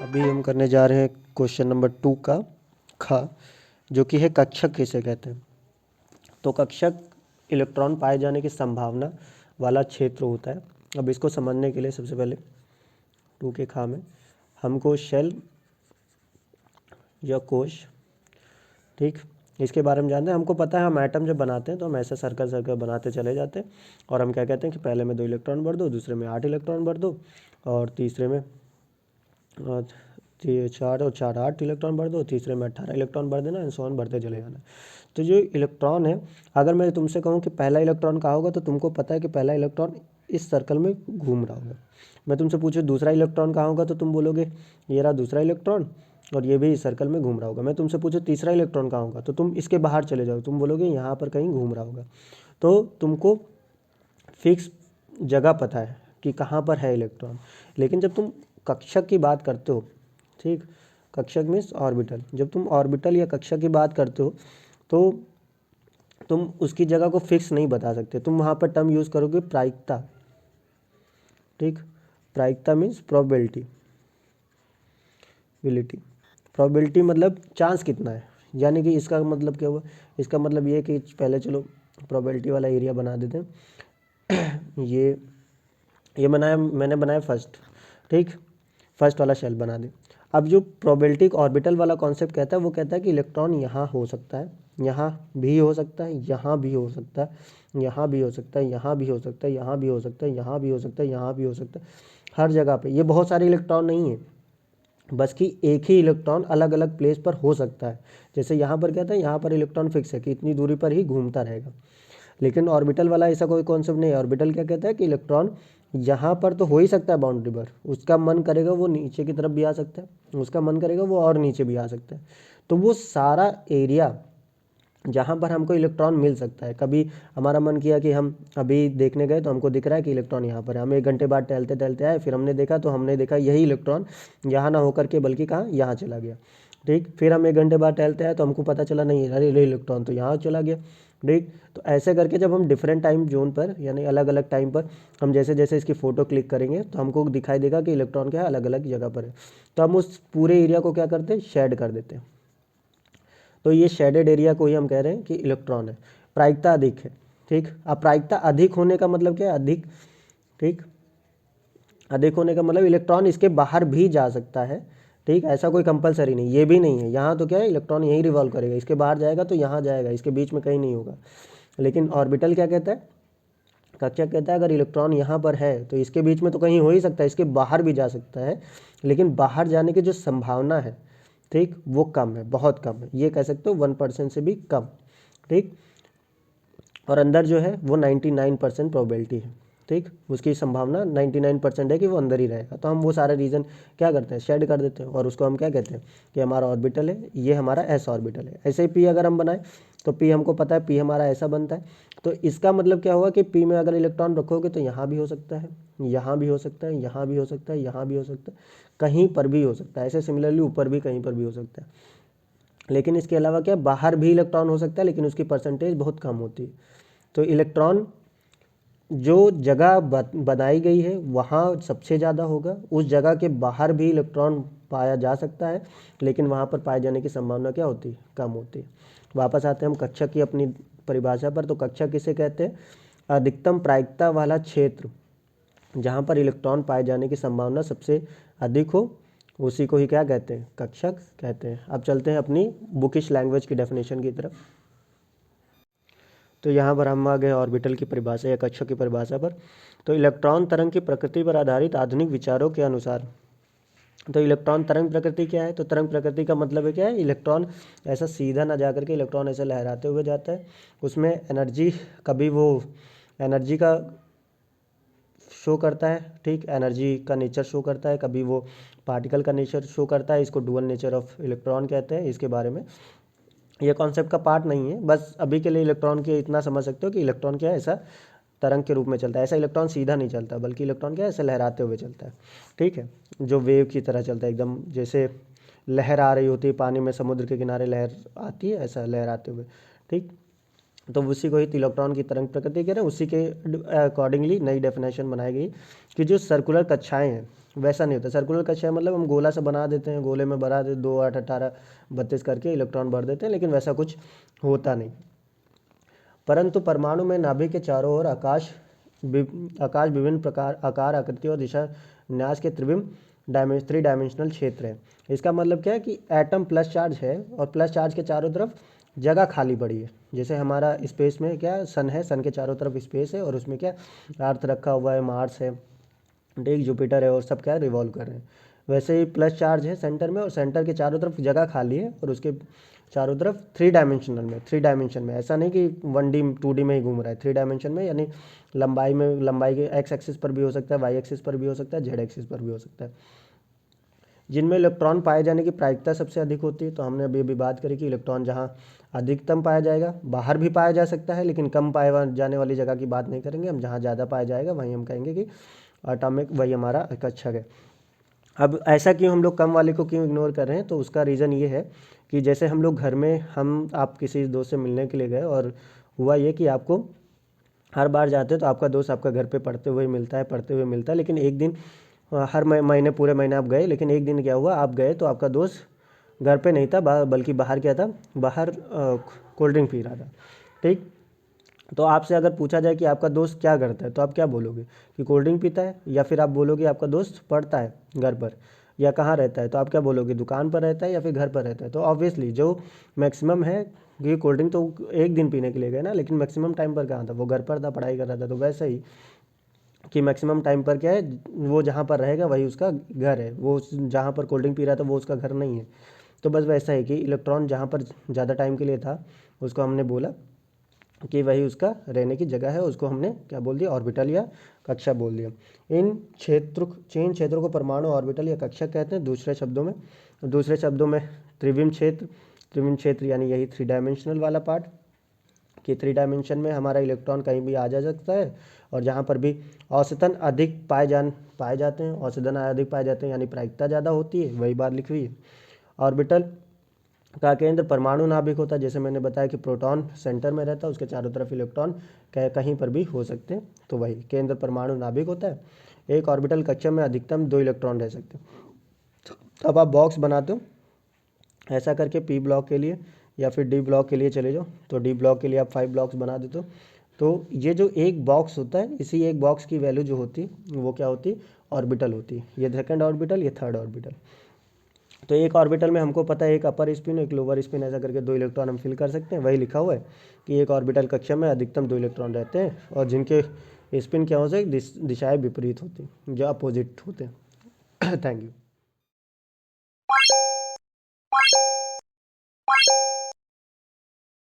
अभी हम करने जा रहे हैं क्वेश्चन नंबर 2 का ख, जो कि है कक्षक किसे कहते हैं। तो कक्षक इलेक्ट्रॉन पाए जाने की संभावना वाला क्षेत्र होता है। अब इसको समझने के लिए सबसे पहले 2 के खा में हमको शेल या कोश, ठीक, इसके बारे में जानते हैं। हमको पता है हम एटम जब बनाते हैं तो हम ऐसा सर्कल सर्कल बनाते चले जाते हैं और हम क्या कहते हैं कि पहले में 2 इलेक्ट्रॉन भर दो, दूसरे में 8 इलेक्ट्रॉन भर दो और तीसरे में 4 और 4 8 इलेक्ट्रॉन भर दो, तीसरे में 18 इलेक्ट्रॉन भर देना, एंड सो ऑन भरते चले जाना। तो जो इलेक्ट्रॉन है, अगर मैं तुमसे कहूँ कि पहला इलेक्ट्रॉन कहाँ होगा तो तुमको पता है कि पहला इलेक्ट्रॉन इस सर्कल में घूम रहा होगा। मैं तुमसे पूछूँ दूसरा इलेक्ट्रॉन कहाँ होगा तो तुम बोलोगे ये रहा दूसरा इलेक्ट्रॉन और ये भी इस सर्कल में घूम रहा होगा। मैं तुमसे पूछूँ तीसरा इलेक्ट्रॉन कहाँ होगा तो तुम इसके बाहर चले जाओ, तुम बोलोगे यहाँ पर कहीं घूम रहा होगा। तो तुमको फिक्स जगह पता है कि कहाँ पर है इलेक्ट्रॉन। लेकिन जब तुम कक्षक की बात करते हो, ठीक, कक्षक मीन्स ऑर्बिटल, जब तुम ऑर्बिटल या कक्षक की बात करते हो तो तुम उसकी जगह को फिक्स नहीं बता सकते। तुम वहाँ पर टर्म यूज़ करोगे प्रायिकता, ठीक, प्रायिकता मीन्स प्रोबेबिलिटी। प्रोबेबिलिटी मतलब चांस कितना है, यानी कि इसका मतलब क्या हुआ, इसका मतलब ये कि पहले चलो प्रोबेबिलिटी वाला एरिया बना देते हैं। ये मैंने बनाया फर्स्ट, ठीक, फर्स्ट वाला शेल बना दे। अब जो प्रोबेबिलिटी ऑर्बिटल वाला कॉन्सेप्ट कहता है वो कहता है कि इलेक्ट्रॉन यहाँ हो सकता है, यहाँ भी हो सकता है, यहाँ भी हो सकता है, यहाँ भी हो सकता है, यहाँ भी हो सकता है, यहाँ भी हो सकता है, यहाँ भी हो सकता है, यहाँ भी हो सकता है, हर जगह पे। ये बहुत सारे इलेक्ट्रॉन नहीं है, बस कि एक ही इलेक्ट्रॉन अलग अलग प्लेस पर हो सकता है। जैसे यहाँ पर कहते हैं यहाँ पर इलेक्ट्रॉन फिक्स है कि इतनी दूरी पर ही घूमता रहेगा। लेकिन ऑर्बिटल वाला ऐसा कोई कॉन्सेप्ट नहीं है। ऑर्बिटल क्या कहता है कि इलेक्ट्रॉन यहाँ पर तो हो ही सकता है बाउंड्री पर, उसका मन करेगा वो नीचे की तरफ भी आ सकता है, उसका मन करेगा वो और नीचे भी आ सकता है। तो वो सारा एरिया जहाँ पर हमको इलेक्ट्रॉन मिल सकता है, कभी हमारा मन किया कि हम अभी देखने गए तो हमको दिख रहा है कि इलेक्ट्रॉन यहाँ पर है, हम 1 घंटे बाद टहलते टहलते आए, फिर हमने देखा तो हमने देखा यही इलेक्ट्रॉन यहाँ ना होकर के बल्कि कहाँ यहाँ चला गया, ठीक। फिर हम 1 घंटे बाद टहलते आए तो हमको पता चला नहीं अरे ये इलेक्ट्रॉन तो यहाँ चला गया, ठीक। तो ऐसे करके जब हम डिफरेंट टाइम जोन पर यानी अलग अलग टाइम पर हम जैसे जैसे इसकी फ़ोटो क्लिक करेंगे तो हमको दिखाई देगा कि इलेक्ट्रॉन क्या है अलग अलग जगह पर है। तो हम उस पूरे एरिया को क्या करते हैं, शेड कर देते हैं। तो ये शेडेड एरिया को ही हम कह रहे हैं कि इलेक्ट्रॉन है। प्रायिकता अधिक है, ठीक। अब प्रायिकता अधिक होने का मतलब क्या है, अधिक, ठीक, अधिक होने का मतलब इलेक्ट्रॉन इसके बाहर भी जा सकता है, ठीक। ऐसा कोई कंपलसरी नहीं, ये भी नहीं है यहाँ तो क्या है इलेक्ट्रॉन यहीं रिवॉल्व करेगा, इसके बाहर जाएगा तो यहाँ जाएगा, इसके बीच में कहीं नहीं होगा। लेकिन ऑर्बिटल क्या कहता है, कक्षक कहता है अगर इलेक्ट्रॉन यहाँ पर है तो इसके बीच में तो कहीं हो ही सकता है, इसके बाहर भी जा सकता है, लेकिन बाहर जाने की जो संभावना है, ठीक, वो कम है, बहुत कम है, ये कह सकते हो 1% से भी कम, ठीक। और अंदर जो है वो 99% प्रोबेबिलिटी है, ठीक, उसकी संभावना 99% है कि वो अंदर ही रहेगा। तो हम वो सारे रीजन क्या करते हैं, शेड कर देते हैं और उसको हम क्या कहते हैं कि हमारा ऑर्बिटल है, ये हमारा एस ऑर्बिटल है। ऐसे ही पी अगर हम बनाए तो पी हमको पता है पी हमारा ऐसा बनता है। तो इसका मतलब क्या हुआ कि पी में अगर इलेक्ट्रॉन रखोगे तो यहाँ भी हो सकता है, यहाँ भी हो सकता है, यहाँ भी हो सकता है, यहाँ भी हो सकता है, कहीं पर भी हो सकता है। ऐसे सिमिलरली ऊपर भी कहीं पर भी हो सकता है। लेकिन इसके अलावा क्या बाहर भी इलेक्ट्रॉन हो सकता है, लेकिन उसकी परसेंटेज बहुत कम होती है। तो इलेक्ट्रॉन जो जगह बनाई गई है वहाँ सबसे ज़्यादा होगा, उस जगह के बाहर भी इलेक्ट्रॉन पाया जा सकता है, लेकिन वहाँ पर पाए जाने की संभावना क्या होती है, कम होती है। वापस आते हैं हम कक्षक की अपनी परिभाषा पर। तो कक्षक किसे कहते हैं, अधिकतम प्रायिकता वाला क्षेत्र जहाँ पर इलेक्ट्रॉन पाए जाने की संभावना सबसे अधिक हो, उसी को ही क्या कहते हैं, कक्षक कहते हैं। अब चलते हैं अपनी बुकिश लैंग्वेज की डेफिनेशन की तरफ। तो यहाँ पर हम आ गए ऑर्बिटल की परिभाषा या कक्षक की परिभाषा पर। तो इलेक्ट्रॉन तरंग की प्रकृति पर आधारित आधुनिक विचारों के अनुसार, तो इलेक्ट्रॉन तरंग प्रकृति क्या है, तो तरंग प्रकृति का मतलब है क्या है, इलेक्ट्रॉन ऐसा सीधा ना जा करके इलेक्ट्रॉन ऐसे लहराते हुए जाता है, उसमें एनर्जी, कभी वो एनर्जी का शो करता है, ठीक, एनर्जी का नेचर शो करता है, कभी वो पार्टिकल का नेचर शो करता है। इसको डुअल नेचर ऑफ इलेक्ट्रॉन कहते हैं। इसके बारे में ये कॉन्सेप्ट का पार्ट नहीं है, बस अभी के लिए इलेक्ट्रॉन के इतना समझ सकते हो कि इलेक्ट्रॉन क्या है, ऐसा तरंग के रूप में चलता है। ऐसा इलेक्ट्रॉन सीधा नहीं चलता, बल्कि इलेक्ट्रॉन क्या है, ऐसे लहराते हुए चलता है, ठीक है, जो वेव की तरह चलता है, एकदम जैसे लहर आ रही होती है पानी में, समुद्र के किनारे लहर आती है, ऐसा लहराते हुए, ठीक। तो उसी को ही इलेक्ट्रॉन की तरंग प्रकृति कह रहे हैं। उसी के अकॉर्डिंगली नई डेफिनेशन बनाई गई कि जो सर्कुलर कक्षाएँ हैं वैसा नहीं होता। सर्कुलर कक्षा मतलब हम गोला से बना देते हैं, गोले में भरा दे 2 8 18 32 करके इलेक्ट्रॉन भर देते हैं, लेकिन वैसा कुछ होता नहीं। परंतु परमाणु में नाभिक के चारों ओर आकाश विभिन्न प्रकार आकार आकृति और दिशा न्यास के त्रिविम 3 डायमेंशनल क्षेत्र है। इसका मतलब क्या है कि एटम प्लस चार्ज है और प्लस चार्ज के चारों तरफ जगह खाली पड़ी है। जैसे हमारा स्पेस में क्या सन है, सन के चारों तरफ स्पेस है और उसमें क्या अर्थ रखा हुआ है, मार्स है, ठीक, जुपिटर है, और सब क्या रिवॉल्व कर रहे हैं। वैसे ही प्लस चार्ज है सेंटर में और सेंटर के चारों तरफ जगह खाली है और उसके चारों तरफ 3 डायमेंशन में, ऐसा नहीं कि 1D 2D में ही घूम रहा है, 3 डायमेंशन में, यानी लंबाई के एक्स एक्सिस पर भी हो सकता है, वाई एक्सिस पर भी हो सकता है, जेड एक्सिस पर भी हो सकता है। जिनमें इलेक्ट्रॉन पाए जाने की प्रायिकता सबसे अधिक होती है। तो हमने अभी बात करी कि इलेक्ट्रॉन जहाँ अधिकतम पाया जाएगा, बाहर भी पाया जा सकता है, लेकिन कम पाए जाने वाली जगह की बात नहीं करेंगे हम। जहाँ ज़्यादा पाया जाएगा वहीं हम कहेंगे कि एटॉमिक, वही हमारा कक्षक है। अब ऐसा क्यों हम लोग कम वाले को क्यों इग्नोर कर रहे हैं, तो उसका रीज़न ये है कि जैसे हम लोग घर में आप किसी दोस्त से मिलने के लिए गए और हुआ ये कि आपको हर बार जाते हो तो आपका दोस्त आपका घर पे पढ़ते हुए मिलता है, लेकिन एक दिन हर महीने पूरे महीने आप गए, लेकिन एक दिन क्या हुआ, आप गए तो आपका दोस्त घर पे नहीं था, बल्कि बाहर क्या था, बाहर कोल्ड ड्रिंक पी रहा था, ठीक। तो आपसे अगर पूछा जाए कि आपका दोस्त क्या करता है, तो आप क्या बोलोगे कि कोल्ड ड्रिंक पीता है, या फिर आप बोलोगे आपका दोस्त पढ़ता है घर पर, या कहाँ रहता है, तो आप क्या बोलोगे, दुकान पर रहता है या फिर घर पर रहता है। तो ऑब्वियसली जो मैक्सिमम है कि कोल्ड ड्रिंक तो एक दिन पीने के लिए गए ना, लेकिन मैक्सिमम टाइम पर कहाँ था, वो घर पर था, पढ़ाई कर रहा था। तो वैसे ही कि मैक्सिमम टाइम पर क्या है, वो जहाँ पर रहेगा वही उसका घर है, वो जहाँ पर कोल्ड ड्रिंक पी रहा था वो उसका घर नहीं है। तो बस वैसा है कि इलेक्ट्रॉन जहाँ पर ज़्यादा टाइम के लिए था उसको हमने बोला कि वही उसका रहने की जगह है, उसको हमने क्या बोल दिया, ऑर्बिटल या कक्षा बोल दिया। इन क्षेत्रों को परमाणु, ऑर्बिटल या कक्षा कहते हैं। दूसरे शब्दों में त्रिविम क्षेत्र यानी यही 3 डायमेंशनल वाला पार्ट, कि 3 डायमेंशन में हमारा इलेक्ट्रॉन कहीं भी आ जा सकता है, और जहाँ पर भी औसतन अधिक पाए जाते हैं, यानी प्रायिकता ज़्यादा होती है, वही बात लिखी हुई है। ऑर्बिटल का केंद्र परमाणु नाभिक होता है। जैसे मैंने बताया कि प्रोटॉन सेंटर में रहता है, उसके चारों तरफ इलेक्ट्रॉन कहीं पर भी हो सकते हैं, तो वही केंद्र परमाणु नाभिक होता है। एक ऑर्बिटल कक्षा में अधिकतम 2 इलेक्ट्रॉन रह सकते हैं। अब आप बॉक्स बनाते हो ऐसा करके, पी ब्लॉक के लिए या फिर डी ब्लॉक के लिए चले जाओ, तो डी ब्लॉक के लिए आप 5 ब्लॉक्स बना देते हो। तो ये जो एक बॉक्स होता है, इसी एक बॉक्स की वैल्यू जो होती है वो क्या होती है, ऑर्बिटल होती है। ये सेकंड ऑर्बिटल, ये थर्ड ऑर्बिटल। तो एक ऑर्बिटल में हमको पता है एक अपर स्पिन, एक लोअर स्पिन, ऐसा करके 2 इलेक्ट्रॉन हम फिल कर सकते हैं। वही लिखा हुआ है कि एक ऑर्बिटल कक्षा में अधिकतम 2 इलेक्ट्रॉन रहते हैं, और जिनके स्पिन क्या हो सकते, दिशाएं विपरीत होती हैं, जो अपोजिट होते हैं। Thank you.